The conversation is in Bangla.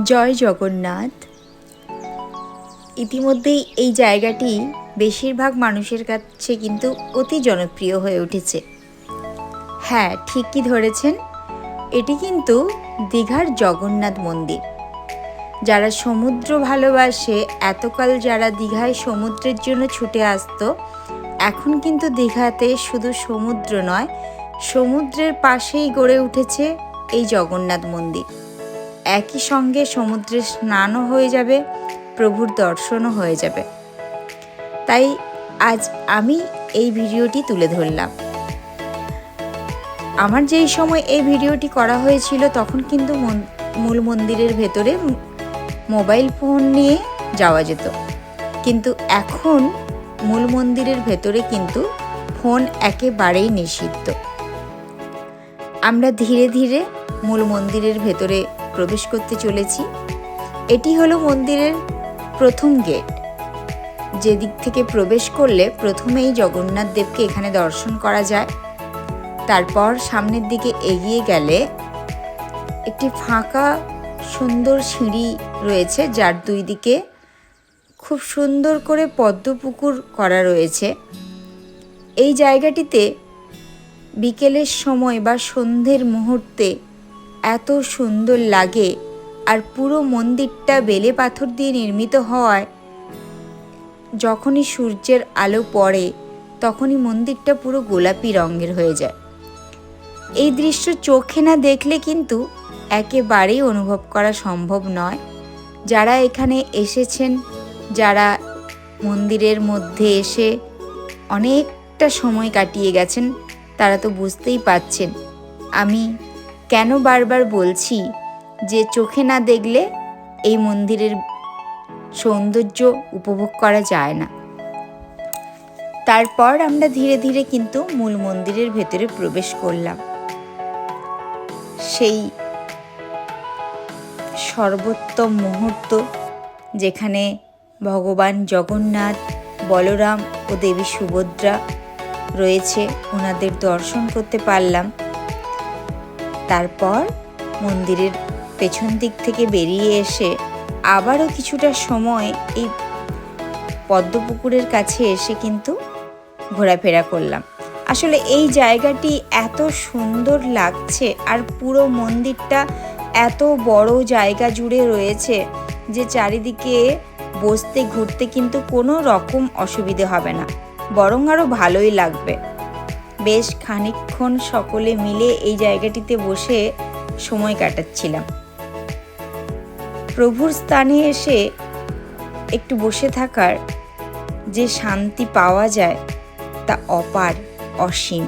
জয় জগন্নাথ। ইতিমধ্যেই এই জায়গাটি বেশিরভাগ মানুষের কাছে কিন্তু অতি জনপ্রিয় হয়ে উঠেছে। হ্যাঁ, ঠিকই ধরেছেন, এটি কিন্তু দীঘার জগন্নাথ মন্দির। যারা সমুদ্র ভালোবাসে, এতকাল যারা দীঘায় সমুদ্রের জন্য ছুটে আসতো, এখন কিন্তু দীঘাতে শুধু সমুদ্র নয়, সমুদ্রের পাশেই গড়ে উঠেছে এই জগন্নাথ মন্দির। একই সঙ্গে সমুদ্রে স্নানও হয়ে যাবে, প্রভুর দর্শনও হয়ে যাবে। তাই আজ আমি এই ভিডিওটি তুলে ধরলাম। আমার যেই সময় এই ভিডিওটি করা হয়েছিল তখন কিন্তু মূল মন্দিরের ভেতরে মোবাইল ফোন নিয়ে যাওয়া যেত, কিন্তু এখন মূল মন্দিরের ভেতরে কিন্তু ফোন একেবারেই নিষিদ্ধ। আমরা ধীরে ধীরে মূল মন্দিরের ভেতরে প্রবেশ করতে চলেছি। এটি হলো মন্দিরের প্রথম গেট, যে দিক থেকে প্রবেশ করলে প্রথমেই জগন্নাথ দেবকে এখানে দর্শন করা যায়। তারপর সামনের দিকে এগিয়ে গেলে একটি ফাঁকা সুন্দর সিঁড়ি রয়েছে, যার দুই দিকে খুব সুন্দর করে পদ্মপুকুর করা রয়েছে। এই জায়গাটিতে বিকেলের সময় বা সন্ধ্যের মুহূর্তে এত সুন্দর লাগে, আর পুরো মন্দিরটা বেলে পাথর দিয়ে নির্মিত হওয়ায় যখনই সূর্যের আলো পড়ে তখনই মন্দিরটা পুরো গোলাপি রঙের হয়ে যায়। এই দৃশ্য চোখে না দেখলে কিন্তু একেবারেই অনুভব করা সম্ভব নয়। যারা এখানে এসেছেন, যারা মন্দিরের মধ্যে এসে অনেকটা সময় কাটিয়ে গেছেন, তারা তো বুঝতেই পারছেন আমি কেন বারবার বলছি যে চোখে না দেখলে এই মন্দিরের সৌন্দর্য উপভোগ করা যায় না। তারপর আমরা ধীরে ধীরে কিন্তু মূল মন্দিরের ভেতরে প্রবেশ করলাম। সেই সর্বোত্তম মুহূর্ত, যেখানে ভগবান জগন্নাথ, বলরাম ও দেবী সুভদ্রা রয়েছে, ওনাদের দর্শন করতে পারলাম। তারপর মন্দিরের পেছন দিক থেকে বেরিয়ে এসে আবারও কিছুটা সময় এই পদ্মপুকুরের কাছে এসে কিন্তু ঘোরাফেরা করলাম। আসলে এই জায়গাটি এত সুন্দর লাগছে, আর পুরো মন্দিরটা এত বড় জায়গা জুড়ে রয়েছে যে চারিদিকে বসতে ঘুরতে কিন্তু কোনো রকম অসুবিধে হবে না, বরং আরও ভালোই লাগবে। বেশ খানিকক্ষণ সকলে মিলে এই জায়গাটিতে বসে সময় কাটাচ্ছিলাম। প্রভুর স্থানে এসে একটু বসে থাকার যে শান্তি পাওয়া যায় তা অপার, অসীম।